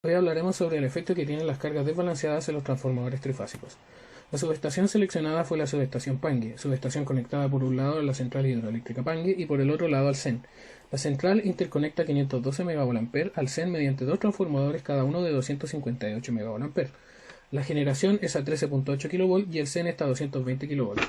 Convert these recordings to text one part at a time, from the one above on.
Hoy hablaremos sobre el efecto que tienen las cargas desbalanceadas en los transformadores trifásicos. La subestación seleccionada fue la subestación Pangue, subestación conectada por un lado a la central hidroeléctrica Pangue y por el otro lado al CEN. La central interconecta 512 MVA al CEN mediante dos transformadores cada uno de 258 MVA. La generación es a 13.8 kV y el CEN está a 220 kV.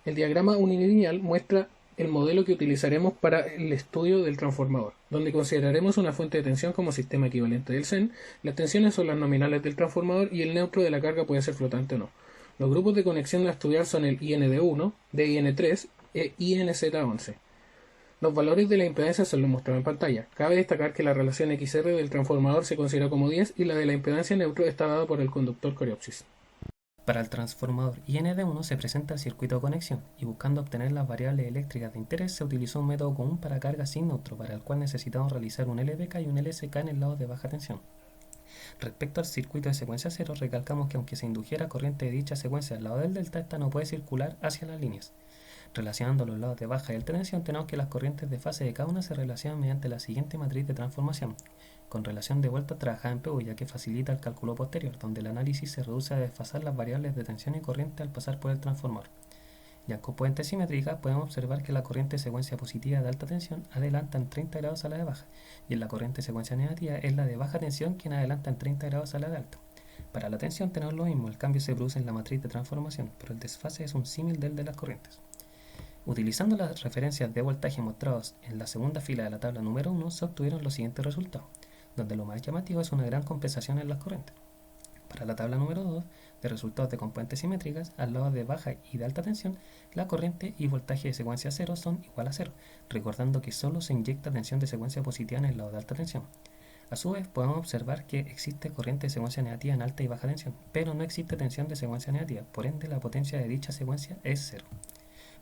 El diagrama unilineal muestra el modelo que utilizaremos para el estudio del transformador, donde consideraremos una fuente de tensión como sistema equivalente del CEN, las tensiones son las nominales del transformador y el neutro de la carga puede ser flotante o no. Los grupos de conexión a estudiar son el IND1, DIN3 e INZ11. Los valores de la impedancia son los mostrados en pantalla. Cabe destacar que la relación XR del transformador se considera como 10 y la de la impedancia neutro está dada por el conductor coreopsis. Para el transformador IND1 se presenta el circuito de conexión y buscando obtener las variables eléctricas de interés se utilizó un método común para carga sin neutro, para el cual necesitamos realizar un LDK y un LSK en el lado de baja tensión. Respecto al circuito de secuencia 0, recalcamos que aunque se indujera corriente de dicha secuencia al lado del delta, esta no puede circular hacia las líneas. Relacionando los lados de baja y alta tensión, tenemos que las corrientes de fase de cada una se relacionan mediante la siguiente matriz de transformación, con relación de vuelta trabajada en PU, ya que facilita el cálculo posterior, donde el análisis se reduce a desfasar las variables de tensión y corriente al pasar por el transformador. Ya en componentes simétricas podemos observar que la corriente de secuencia positiva de alta tensión adelanta en 30 grados a la de baja, y en la corriente de secuencia negativa es la de baja tensión quien adelanta en 30 grados a la de alta. Para la tensión tenemos lo mismo, el cambio se produce en la matriz de transformación, pero el desfase es un símil del de las corrientes. Utilizando las referencias de voltaje mostrados en la segunda fila de la tabla número 1, se obtuvieron los siguientes resultados, donde lo más llamativo es una gran compensación en las corrientes. Para la tabla número 2, de resultados de componentes simétricas, al lado de baja y de alta tensión, la corriente y voltaje de secuencia 0 son igual a 0, recordando que solo se inyecta tensión de secuencia positiva en el lado de alta tensión. A su vez, podemos observar que existe corriente de secuencia negativa en alta y baja tensión, pero no existe tensión de secuencia negativa, por ende la potencia de dicha secuencia es 0.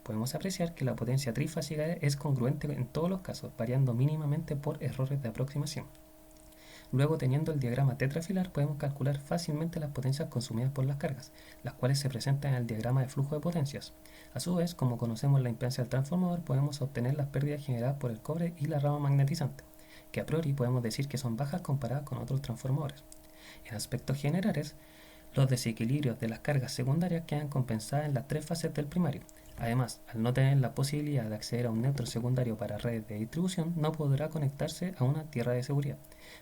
Podemos apreciar que la potencia trifásica es congruente en todos los casos, variando mínimamente por errores de aproximación. Luego, teniendo el diagrama tetrafilar, podemos calcular fácilmente las potencias consumidas por las cargas, las cuales se presentan en el diagrama de flujo de potencias. A su vez, como conocemos la impedancia del transformador, podemos obtener las pérdidas generadas por el cobre y la rama magnetizante, que a priori podemos decir que son bajas comparadas con otros transformadores. En aspectos generales, los desequilibrios de las cargas secundarias quedan compensadas en las tres fases del primario. Además, al no tener la posibilidad de acceder a un neutro secundario para redes de distribución, no podrá conectarse a una tierra de seguridad.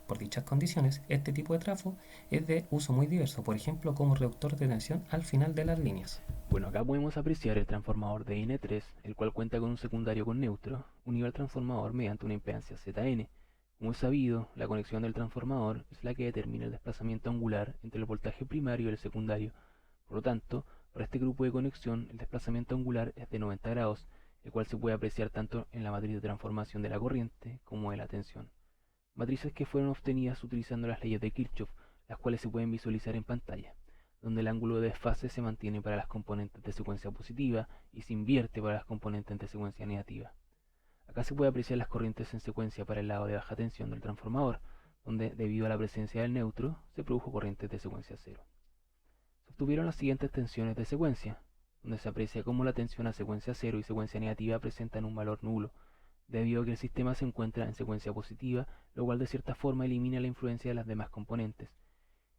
Por dichas condiciones, este tipo de trafo es de uso muy diverso, por ejemplo como reductor de tensión al final de las líneas. Bueno, acá podemos apreciar el transformador de N3, el cual cuenta con un secundario con neutro, unido al transformador mediante una impedancia ZN. Como es sabido, la conexión del transformador es la que determina el desplazamiento angular entre el voltaje primario y el secundario. Por lo tanto, para este grupo de conexión, el desplazamiento angular es de 90 grados, el cual se puede apreciar tanto en la matriz de transformación de la corriente como de la tensión. Matrices que fueron obtenidas utilizando las leyes de Kirchhoff, las cuales se pueden visualizar en pantalla, donde el ángulo de desfase se mantiene para las componentes de secuencia positiva y se invierte para las componentes de secuencia negativa. Acá se puede apreciar las corrientes en secuencia para el lado de baja tensión del transformador, donde debido a la presencia del neutro se produjo corrientes de secuencia cero. Se obtuvieron las siguientes tensiones de secuencia, donde se aprecia cómo la tensión a secuencia 0 y secuencia negativa presentan un valor nulo, debido a que el sistema se encuentra en secuencia positiva, lo cual de cierta forma elimina la influencia de las demás componentes.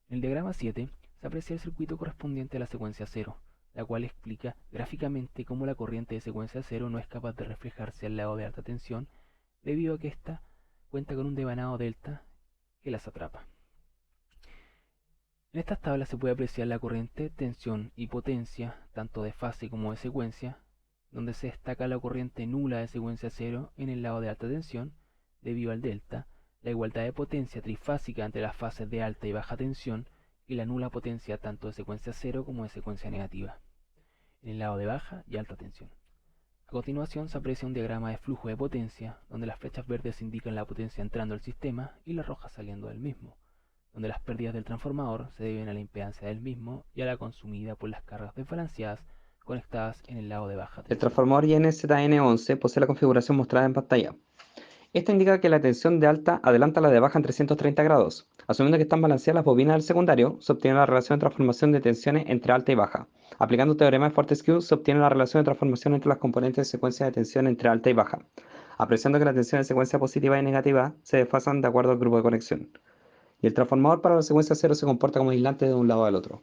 En el diagrama 7 se aprecia el circuito correspondiente a la secuencia 0, la cual explica gráficamente cómo la corriente de secuencia 0 no es capaz de reflejarse al lado de alta tensión, debido a que ésta cuenta con un devanado delta que las atrapa. En estas tablas se puede apreciar la corriente, tensión y potencia, tanto de fase como de secuencia, donde se destaca la corriente nula de secuencia 0 en el lado de alta tensión, debido al delta, la igualdad de potencia trifásica entre las fases de alta y baja tensión, y la nula potencia tanto de secuencia 0 como de secuencia negativa, en el lado de baja y alta tensión. A continuación se aprecia un diagrama de flujo de potencia, donde las flechas verdes indican la potencia entrando al sistema y las rojas saliendo del mismo, donde las pérdidas del transformador se deben a la impedancia del mismo y a la consumida por las cargas desbalanceadas conectadas en el lado de baja tensión. El transformador INZN11 posee la configuración mostrada en pantalla. Esta indica que la tensión de alta adelanta la de baja en 330 grados. Asumiendo que están balanceadas las bobinas del secundario, se obtiene la relación de transformación de tensiones entre alta y baja. Aplicando el teorema de Fortescue, se obtiene la relación de transformación entre las componentes de secuencia de tensión entre alta y baja, apreciando que las tensiones de secuencia positiva y negativa se desfasan de acuerdo al grupo de conexión. y el transformador para la secuencia 0 se comporta como aislante de un lado al otro.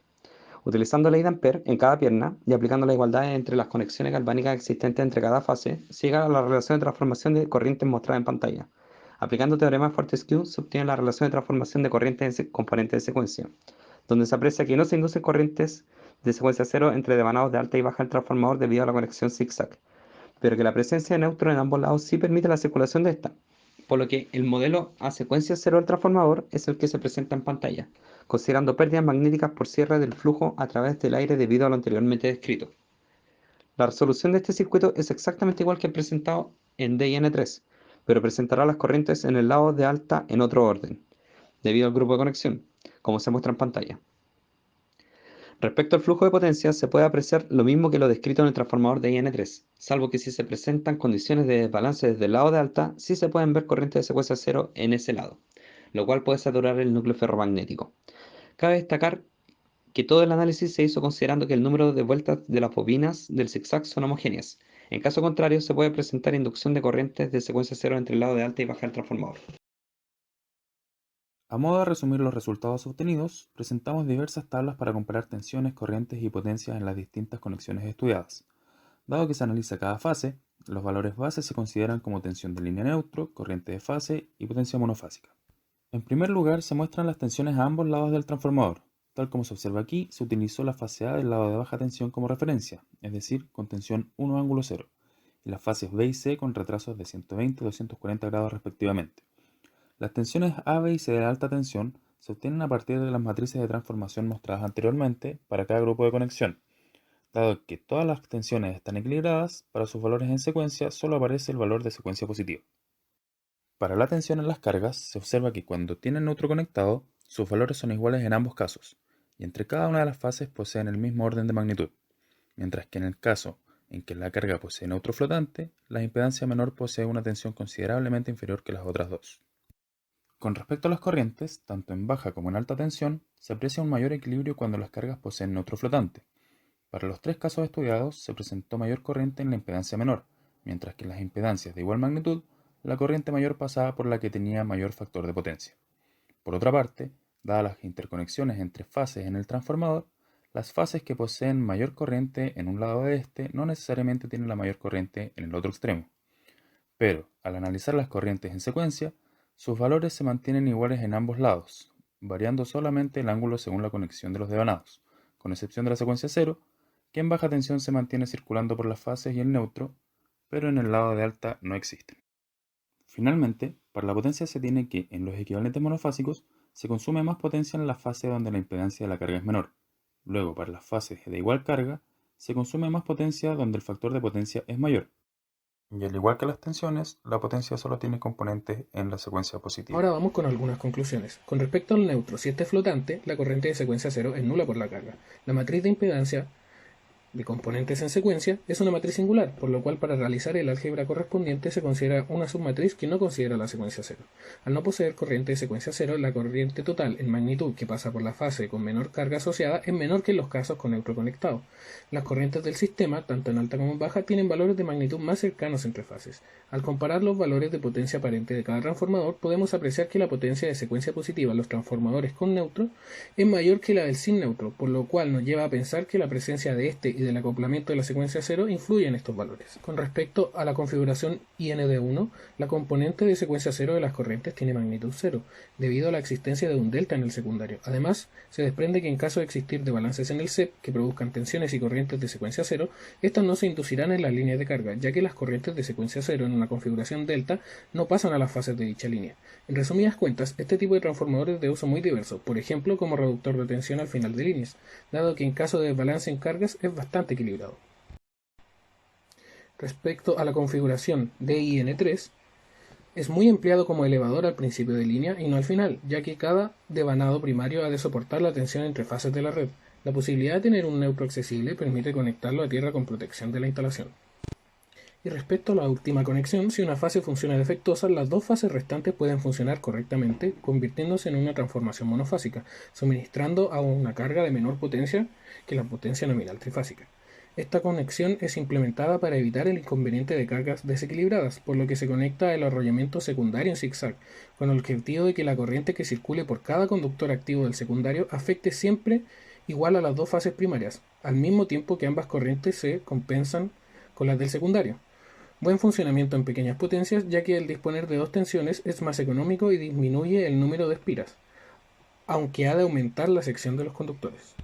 Utilizando ley de Ampère en cada pierna y aplicando la igualdad entre las conexiones galvánicas existentes entre cada fase, se llega a la relación de transformación de corrientes mostrada en pantalla. Aplicando teorema de Fortescue se obtiene la relación de transformación de corrientes en componentes de secuencia, donde se aprecia que no se inducen corrientes de secuencia 0 entre devanados de alta y baja del transformador debido a la conexión zigzag, pero que la presencia de neutrones en ambos lados sí permite la circulación de esta, por lo que el modelo a secuencia 0 del transformador es el que se presenta en pantalla, considerando pérdidas magnéticas por cierre del flujo a través del aire debido a lo anteriormente descrito. La resolución de este circuito es exactamente igual que el presentado en DIN3, pero presentará las corrientes en el lado de alta en otro orden, debido al grupo de conexión, como se muestra en pantalla. Respecto al flujo de potencia, se puede apreciar lo mismo que lo descrito en el transformador de IN3, salvo que si se presentan condiciones de desbalance desde el lado de alta, sí se pueden ver corrientes de secuencia 0 en ese lado, lo cual puede saturar el núcleo ferromagnético. Cabe destacar que todo el análisis se hizo considerando que el número de vueltas de las bobinas del zigzag son homogéneas. En caso contrario, se puede presentar inducción de corrientes de secuencia 0 entre el lado de alta y baja del transformador. A modo de resumir los resultados obtenidos, presentamos diversas tablas para comparar tensiones, corrientes y potencias en las distintas conexiones estudiadas. Dado que se analiza cada fase, los valores base se consideran como tensión de línea neutro, corriente de fase y potencia monofásica. En primer lugar, se muestran las tensiones a ambos lados del transformador. Tal como se observa aquí, se utilizó la fase A del lado de baja tensión como referencia, es decir, con tensión 1 ángulo 0, y las fases B y C con retrasos de 120 y 240 grados respectivamente. Las tensiones A, B y C de alta tensión se obtienen a partir de las matrices de transformación mostradas anteriormente para cada grupo de conexión. Dado que todas las tensiones están equilibradas, para sus valores en secuencia solo aparece el valor de secuencia positiva. Para la tensión en las cargas, se observa que cuando tienen neutro conectado, sus valores son iguales en ambos casos, y entre cada una de las fases poseen el mismo orden de magnitud, mientras que en el caso en que la carga posee neutro flotante, la impedancia menor posee una tensión considerablemente inferior que las otras dos. Con respecto a las corrientes, tanto en baja como en alta tensión, se aprecia un mayor equilibrio cuando las cargas poseen neutro flotante. Para los tres casos estudiados, se presentó mayor corriente en la impedancia menor, mientras que en las impedancias de igual magnitud, la corriente mayor pasaba por la que tenía mayor factor de potencia. Por otra parte, dadas las interconexiones entre fases en el transformador, las fases que poseen mayor corriente en un lado de este no necesariamente tienen la mayor corriente en el otro extremo. Pero, al analizar las corrientes en secuencia, sus valores se mantienen iguales en ambos lados, variando solamente el ángulo según la conexión de los devanados, con excepción de la secuencia 0, que en baja tensión se mantiene circulando por las fases y el neutro, pero en el lado de alta no existen. Finalmente, para la potencia se tiene que, en los equivalentes monofásicos, se consume más potencia en la fase donde la impedancia de la carga es menor. Luego, para las fases de igual carga, se consume más potencia donde el factor de potencia es mayor. Y al igual que las tensiones, la potencia solo tiene componentes en la secuencia positiva. Ahora vamos con algunas conclusiones. Con respecto al neutro, si este es flotante, la corriente de secuencia 0 es nula por la carga. La matriz de impedancia de componentes en secuencia es una matriz singular, por lo cual para realizar el álgebra correspondiente se considera una submatriz que no considera la secuencia 0. Al no poseer corriente de secuencia 0, la corriente total en magnitud que pasa por la fase con menor carga asociada es menor que en los casos con neutro conectado. Las corrientes del sistema, tanto en alta como en baja, tienen valores de magnitud más cercanos entre fases. Al comparar los valores de potencia aparente de cada transformador, podemos apreciar que la potencia de secuencia positiva en los transformadores con neutro es mayor que la del sin neutro, por lo cual nos lleva a pensar que la presencia de este y del acoplamiento de la secuencia 0 influye en estos valores. Con respecto a la configuración IND1, la componente de secuencia 0 de las corrientes tiene magnitud 0, debido a la existencia de un delta en el secundario. Además, se desprende que en caso de existir desbalances en el SEP que produzcan tensiones y corrientes de secuencia 0, estas no se inducirán en las líneas de carga, ya que las corrientes de secuencia 0 en una configuración delta no pasan a las fases de dicha línea. En resumidas cuentas, este tipo de transformador es de uso muy diverso, por ejemplo como reductor de tensión al final de líneas, dado que en caso de desbalance en cargas es bastante equilibrado. Respecto a la configuración DIN3, es muy empleado como elevador al principio de línea y no al final, ya que cada devanado primario ha de soportar la tensión entre fases de la red. La posibilidad de tener un neutro accesible permite conectarlo a tierra con protección de la instalación. Y respecto a la última conexión, si una fase funciona defectuosa, las dos fases restantes pueden funcionar correctamente, convirtiéndose en una transformación monofásica, suministrando a una carga de menor potencia que la potencia nominal trifásica. Esta conexión es implementada para evitar el inconveniente de cargas desequilibradas, por lo que se conecta el arrollamiento secundario en zigzag, con el objetivo de que la corriente que circule por cada conductor activo del secundario afecte siempre igual a las dos fases primarias, al mismo tiempo que ambas corrientes se compensan con las del secundario. Buen funcionamiento en pequeñas potencias, ya que el disponer de dos tensiones es más económico y disminuye el número de espiras, aunque ha de aumentar la sección de los conductores.